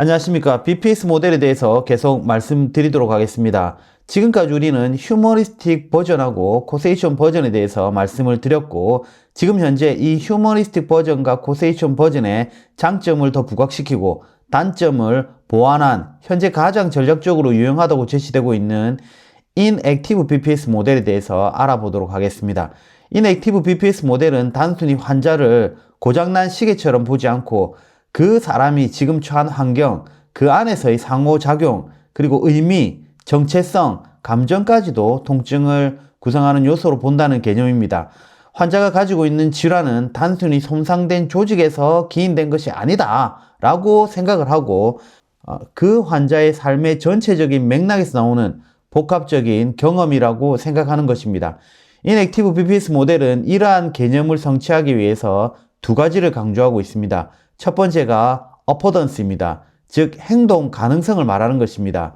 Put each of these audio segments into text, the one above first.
안녕하십니까. BPS 모델에 대해서 계속 말씀드리도록 하겠습니다. 지금까지 우리는 휴머리스틱 버전하고 코세이션 버전에 대해서 말씀을 드렸고, 지금 현재 이 휴머리스틱 버전과 코세이션 버전의 장점을 더 부각시키고 단점을 보완한 현재 가장 전략적으로 유용하다고 제시되고 있는 인액티브 BPS 모델에 대해서 알아보도록 하겠습니다. 인액티브 BPS 모델은 단순히 환자를 고장난 시계처럼 보지 않고 그 사람이 지금 처한 환경, 그 안에서의 상호작용, 그리고 의미, 정체성, 감정까지도 통증을 구성하는 요소로 본다는 개념입니다. 환자가 가지고 있는 질환은 단순히 손상된 조직에서 기인된 것이 아니다 라고 생각을 하고, 그 환자의 삶의 전체적인 맥락에서 나오는 복합적인 경험이라고 생각하는 것입니다. 인액티브 BPS 모델은 이러한 개념을 성취하기 위해서 두 가지를 강조하고 있습니다. 첫 번째가 어포던스입니다. 즉 행동 가능성을 말하는 것입니다.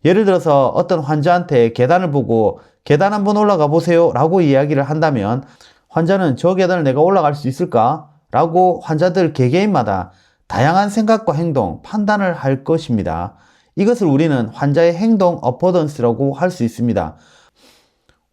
예를 들어서 어떤 환자한테 계단을 보고 계단 한번 올라가 보세요 라고 이야기를 한다면 환자는 저 계단을 내가 올라갈 수 있을까? 라고 환자들 개개인마다 다양한 생각과 행동, 판단을 할 것입니다. 이것을 우리는 환자의 행동 어포던스라고 할 수 있습니다.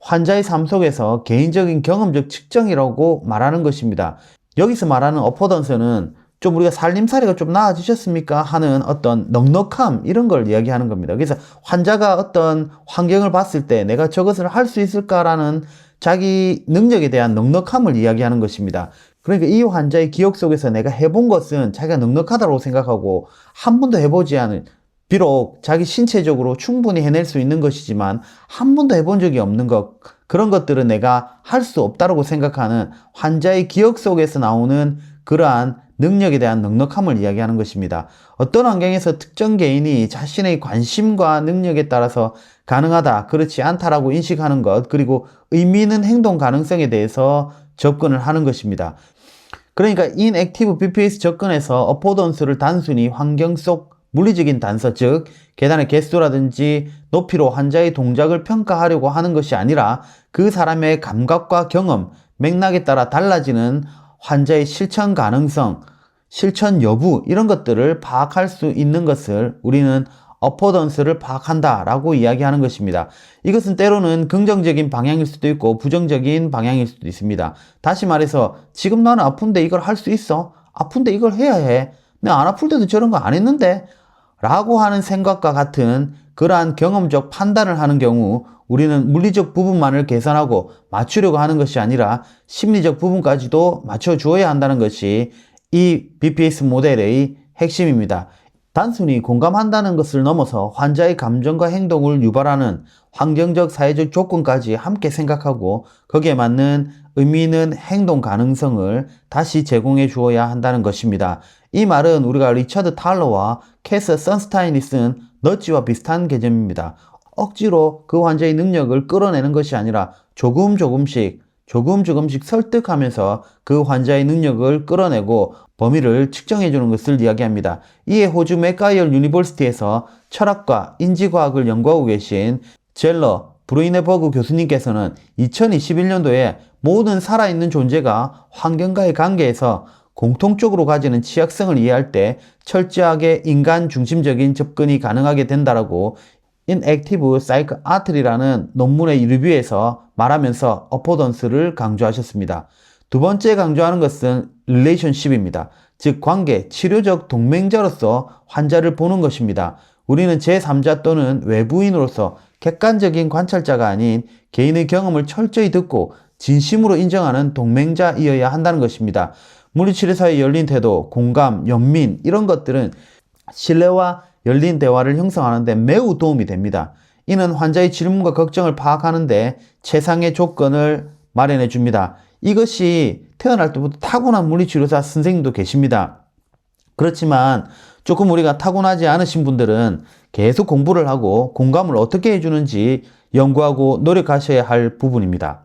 환자의 삶 속에서 개인적인 경험적 측정이라고 말하는 것입니다. 여기서 말하는 어포던스는 좀 우리가 살림살이가 좀 나아지셨습니까? 하는 어떤 넉넉함 이런 걸 이야기하는 겁니다. 그래서 환자가 어떤 환경을 봤을 때 내가 저것을 할 수 있을까라는 자기 능력에 대한 넉넉함을 이야기하는 것입니다. 그러니까 이 환자의 기억 속에서 내가 해본 것은 자기가 넉넉하다고 생각하고 한 번도 해보지 않은, 비록 자기 신체적으로 충분히 해낼 수 있는 것이지만 한 번도 해본 적이 없는 것, 그런 것들은 내가 할 수 없다고 생각하는 환자의 기억 속에서 나오는 그러한 능력에 대한 넉넉함을 이야기하는 것입니다. 어떤 환경에서 특정 개인이 자신의 관심과 능력에 따라서 가능하다, 그렇지 않다라고 인식하는 것, 그리고 의미 있는 행동 가능성에 대해서 접근을 하는 것입니다. 그러니까 인액티브 BPS 접근에서 어포던스를 단순히 환경 속 물리적인 단서, 즉 계단의 개수라든지 높이로 환자의 동작을 평가하려고 하는 것이 아니라 그 사람의 감각과 경험, 맥락에 따라 달라지는 환자의 실천 가능성, 실천 여부 이런 것들을 파악할 수 있는 것을 우리는 어포던스를 파악한다 라고 이야기하는 것입니다. 이것은 때로는 긍정적인 방향일 수도 있고 부정적인 방향일 수도 있습니다. 다시 말해서 지금 나는 아픈데 이걸 할 수 있어? 아픈데 이걸 해야 해? 내가 안 아플 때도 저런 거 안 했는데? 라고 하는 생각과 같은 그러한 경험적 판단을 하는 경우 우리는 물리적 부분만을 개선하고 맞추려고 하는 것이 아니라 심리적 부분까지도 맞춰주어야 한다는 것이 이 BPS 모델의 핵심입니다. 단순히 공감한다는 것을 넘어서 환자의 감정과 행동을 유발하는 환경적 사회적 조건까지 함께 생각하고 거기에 맞는 의미 있는 행동 가능성을 다시 제공해 주어야 한다는 것입니다. 이 말은 우리가 리처드 탈러와 캐서 선스타인이 쓴 너지와 비슷한 개념입니다. 억지로 그 환자의 능력을 끌어내는 것이 아니라 조금씩 설득하면서 그 환자의 능력을 끌어내고 범위를 측정해 주는 것을 이야기합니다. 이에 호주 맥가이얼 유니버시티에서 철학과 인지과학을 연구하고 계신 젤러 브루이네버그 교수님께서는 2021년도에 모든 살아있는 존재가 환경과의 관계에서 공통적으로 가지는 취약성을 이해할 때 철저하게 인간 중심적인 접근이 가능하게 된다라고 인액티브 사이키아트리라는 논문의 리뷰에서 말하면서 어포던스를 강조하셨습니다. 두 번째 강조하는 것은 릴레이션십입니다. 즉 관계, 치료적 동맹자로서 환자를 보는 것입니다. 우리는 제3자 또는 외부인으로서 객관적인 관찰자가 아닌 개인의 경험을 철저히 듣고 진심으로 인정하는 동맹자이어야 한다는 것입니다. 물리치료사의 열린 태도, 공감, 연민 이런 것들은 신뢰와 열린 대화를 형성하는 데 매우 도움이 됩니다. 이는 환자의 질문과 걱정을 파악하는 데 최상의 조건을 마련해 줍니다. 이것이 태어날 때부터 타고난 물리치료사 선생님도 계십니다. 그렇지만 조금 우리가 타고나지 않으신 분들은 계속 공부를 하고 공감을 어떻게 해주는지 연구하고 노력하셔야 할 부분입니다.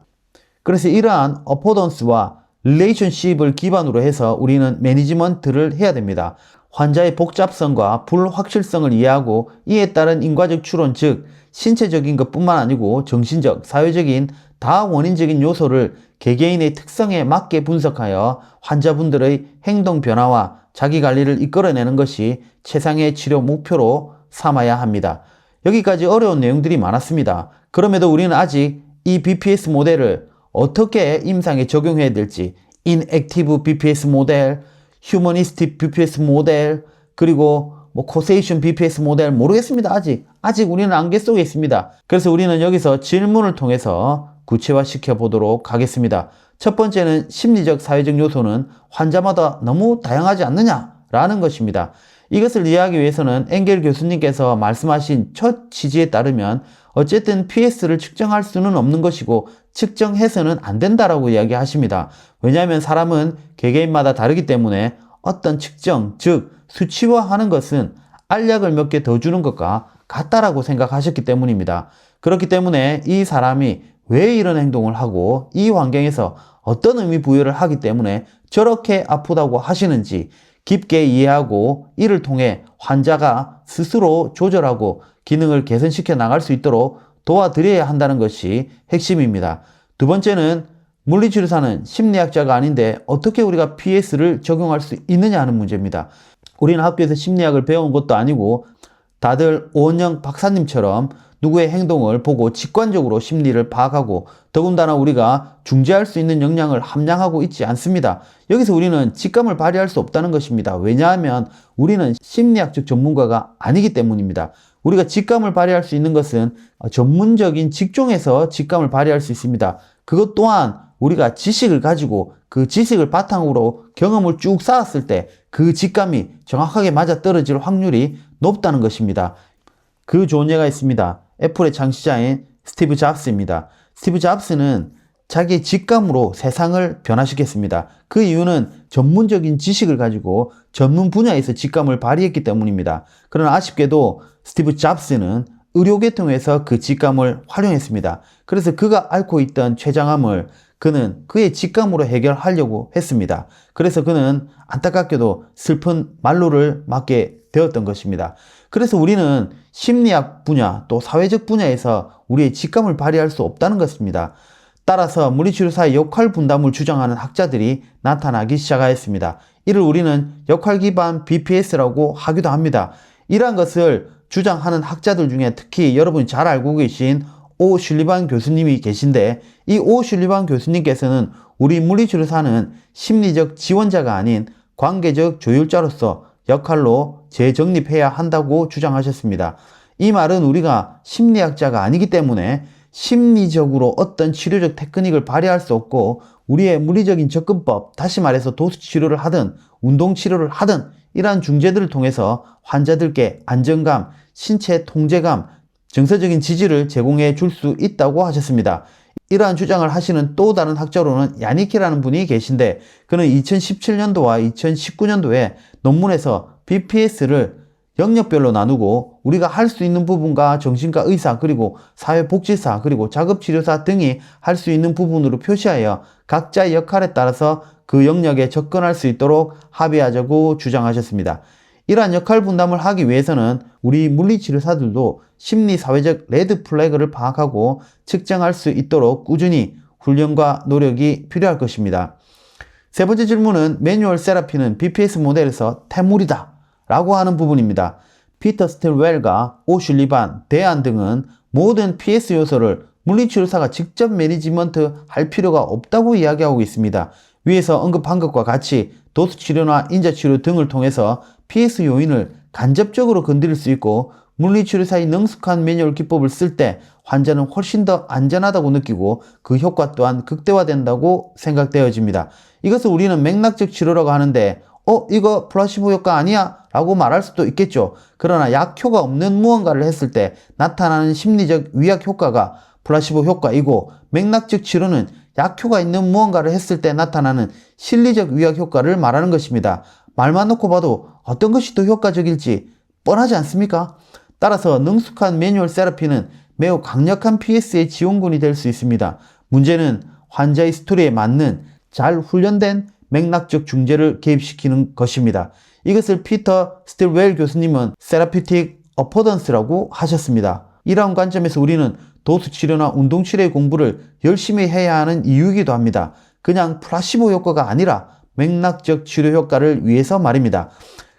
그래서 이러한 어포던스와 릴레이션십을 기반으로 해서 우리는 매니지먼트를 해야 됩니다. 환자의 복잡성과 불확실성을 이해하고 이에 따른 인과적 추론, 즉 신체적인 것뿐만 아니고 정신적, 사회적인 다 원인적인 요소를 개개인의 특성에 맞게 분석하여 환자분들의 행동 변화와 자기관리를 이끌어내는 것이 최상의 치료 목표로 삼아야 합니다. 여기까지 어려운 내용들이 많았습니다. 그럼에도 우리는 아직 이 BPS 모델을 어떻게 임상에 적용해야 될지, 인액티브 BPS 모델, 휴머니스틱 BPS 모델, 그리고 코세이션 BPS 모델 모르겠습니다. 아직 우리는 안개 속에 있습니다. 그래서 우리는 여기서 질문을 통해서 구체화 시켜 보도록 하겠습니다. 첫 번째는 심리적 사회적 요소는 환자마다 너무 다양하지 않느냐라는 것입니다. 이것을 이해하기 위해서는 엥겔 교수님께서 말씀하신 첫 취지에 따르면 어쨌든 PS를 측정할 수는 없는 것이고 측정해서는 안 된다라고 이야기하십니다. 왜냐하면 사람은 개개인마다 다르기 때문에 어떤 측정, 즉 수치화하는 것은 알약을 몇 개 더 주는 것과 같다라고 생각하셨기 때문입니다. 그렇기 때문에 이 사람이 왜 이런 행동을 하고 이 환경에서 어떤 의미 부여를 하기 때문에 저렇게 아프다고 하시는지 깊게 이해하고 이를 통해 환자가 스스로 조절하고 기능을 개선시켜 나갈 수 있도록 도와드려야 한다는 것이 핵심입니다. 두 번째는 물리치료사는 심리학자가 아닌데 어떻게 우리가 PS를 적용할 수 있느냐 하는 문제입니다. 우리는 학교에서 심리학을 배운 것도 아니고 다들 오은영 박사님처럼 누구의 행동을 보고 직관적으로 심리를 파악하고 더군다나 우리가 중재할 수 있는 역량을 함양하고 있지 않습니다. 여기서 우리는 직감을 발휘할 수 없다는 것입니다. 왜냐하면 우리는 심리학적 전문가가 아니기 때문입니다. 우리가 직감을 발휘할 수 있는 것은 전문적인 직종에서 직감을 발휘할 수 있습니다. 그것 또한 우리가 지식을 가지고 그 지식을 바탕으로 경험을 쭉 쌓았을 때 그 직감이 정확하게 맞아떨어질 확률이 높다는 것입니다. 그 좋은 예가 있습니다. 애플의 창시자인 스티브 잡스입니다. 스티브 잡스는 자기 직감으로 세상을 변화시켰습니다. 그 이유는 전문적인 지식을 가지고 전문 분야에서 직감을 발휘했기 때문입니다. 그러나 아쉽게도 스티브 잡스는 의료계통에서 그 직감을 활용했습니다. 그래서 그가 앓고 있던 췌장암을 그는 그의 직감으로 해결하려고 했습니다. 그래서 그는 안타깝게도 슬픈 만루를 맞게 되었던 것입니다. 그래서 우리는 심리학 분야 또 사회적 분야에서 우리의 직감을 발휘할 수 없다는 것입니다. 따라서 물리치료사의 역할 분담을 주장하는 학자들이 나타나기 시작하였습니다. 이를 우리는 역할 기반 BPS라고 하기도 합니다. 이러한 것을 주장하는 학자들 중에 특히 여러분이 잘 알고 계신 오 슐리반 교수님이 계신데 이 오 슐리반 교수님께서는 우리 물리치료사는 심리적 지원자가 아닌 관계적 조율자로서 역할로 재정립해야 한다고 주장하셨습니다. 이 말은 우리가 심리학자가 아니기 때문에 심리적으로 어떤 치료적 테크닉을 발휘할 수 없고 우리의 물리적인 접근법, 다시 말해서 도수치료를 하든 운동치료를 하든 이러한 중재들을 통해서 환자들께 안정감, 신체 통제감, 정서적인 지지를 제공해 줄 수 있다고 하셨습니다. 이러한 주장을 하시는 또 다른 학자로는 야니키라는 분이 계신데 그는 2017년도와 2019년도에 논문에서 BPS를 영역별로 나누고 우리가 할 수 있는 부분과 정신과 의사 그리고 사회복지사 그리고 작업치료사 등이 할 수 있는 부분으로 표시하여 각자의 역할에 따라서 그 영역에 접근할 수 있도록 합의하자고 주장하셨습니다. 이러한 역할 분담을 하기 위해서는 우리 물리치료사들도 심리사회적 레드 플래그를 파악하고 측정할 수 있도록 꾸준히 훈련과 노력이 필요할 것입니다. 세 번째 질문은 매뉴얼 세라피는 BPS 모델에서 태물이다 라고 하는 부분입니다. 피터 스틸웰과 오 슐리반, 대안 등은 모든 PS 요소를 물리치료사가 직접 매니지먼트 할 필요가 없다고 이야기하고 있습니다. 위에서 언급한 것과 같이 도수치료나 인자치료 등을 통해서 PS 요인을 간접적으로 건드릴 수 있고 물리치료사의 능숙한 매뉴얼 기법을 쓸 때 환자는 훨씬 더 안전하다고 느끼고 그 효과 또한 극대화된다고 생각되어집니다. 이것을 우리는 맥락적 치료라고 하는데 이거 플라시보 효과 아니야? 라고 말할 수도 있겠죠. 그러나 약효가 없는 무언가를 했을 때 나타나는 심리적 위약 효과가 플라시보 효과이고 맥락적 치료는 약효가 있는 무언가를 했을 때 나타나는 실리적 위약 효과를 말하는 것입니다. 말만 놓고 봐도 어떤 것이 더 효과적일지 뻔하지 않습니까? 따라서 능숙한 매뉴얼 세라피는 매우 강력한 PS의 지원군이 될 수 있습니다. 문제는 환자의 스토리에 맞는 잘 훈련된 맥락적 중재를 개입시키는 것입니다. 이것을 피터 스틸웰 교수님은 세라피틱 어포던스라고 하셨습니다. 이러한 관점에서 우리는 도수 치료나 운동 치료의 공부를 열심히 해야 하는 이유이기도 합니다. 그냥 플라시보 효과가 아니라 맥락적 치료 효과를 위해서 말입니다.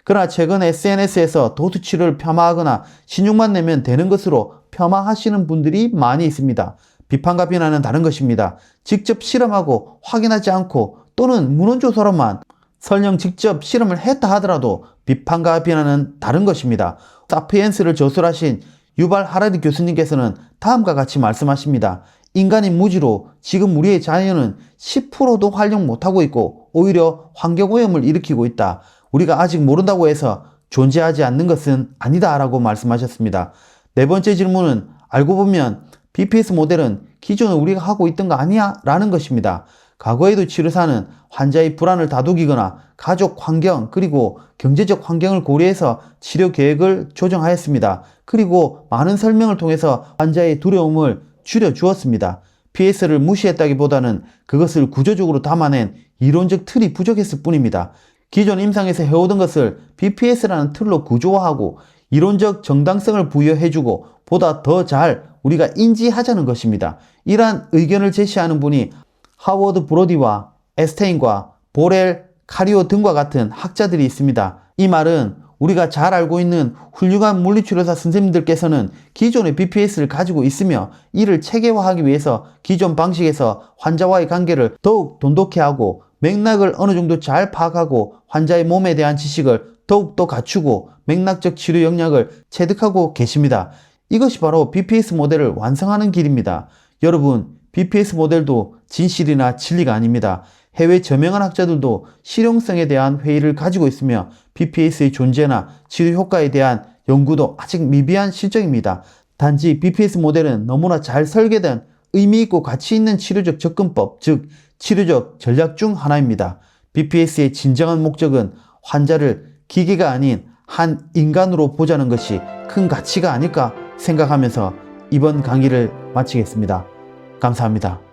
그러나 최근 SNS에서 도수 치료를 폄하하거나 신용만 내면 되는 것으로 폄하하시는 분들이 많이 있습니다. 비판과 비난은 다른 것입니다. 직접 실험하고 확인하지 않고 또는 문헌조사로만 설령 직접 실험을 했다 하더라도 비판과 비난은 다른 것입니다. 사피엔스를 저술하신 유발 하라리 교수님께서는 다음과 같이 말씀하십니다. 인간이 무지로 지금 우리의 자연은 10%도 활용 못하고 있고 오히려 환경오염을 일으키고 있다. 우리가 아직 모른다고 해서 존재하지 않는 것은 아니다 라고 말씀하셨습니다. 네 번째 질문은 알고 보면 BPS 모델은 기존에 우리가 하고 있던 거 아니야? 라는 것입니다. 과거에도 치료사는 환자의 불안을 다독이거나 가족 환경 그리고 경제적 환경을 고려해서 치료 계획을 조정하였습니다. 그리고 많은 설명을 통해서 환자의 두려움을 줄여주었습니다. PS를 무시했다기보다는 그것을 구조적으로 담아낸 이론적 틀이 부족했을 뿐입니다. 기존 임상에서 해오던 것을 BPS라는 틀로 구조화하고 이론적 정당성을 부여해주고 보다 더 잘 우리가 인지하자는 것입니다. 이러한 의견을 제시하는 분이 하워드 브로디와 에스테인과 보렐, 카리오 등과 같은 학자들이 있습니다. 이 말은 우리가 잘 알고 있는 훌륭한 물리치료사 선생님들께서는 기존의 BPS를 가지고 있으며 이를 체계화하기 위해서 기존 방식에서 환자와의 관계를 더욱 돈독히 하고 맥락을 어느 정도 잘 파악하고 환자의 몸에 대한 지식을 더욱더 갖추고 맥락적 치료 역량을 체득하고 계십니다. 이것이 바로 BPS 모델을 완성하는 길입니다. 여러분, BPS 모델도 진실이나 진리가 아닙니다. 해외 저명한 학자들도 실용성에 대한 회의를 가지고 있으며 BPS의 존재나 치료 효과에 대한 연구도 아직 미비한 실정입니다. 단지 BPS 모델은 너무나 잘 설계된 의미있고 가치 있는 치료적 접근법, 즉 치료적 전략 중 하나입니다. BPS의 진정한 목적은 환자를 기계가 아닌 한 인간으로 보자는 것이 큰 가치가 아닐까 생각하면서 이번 강의를 마치겠습니다. 감사합니다.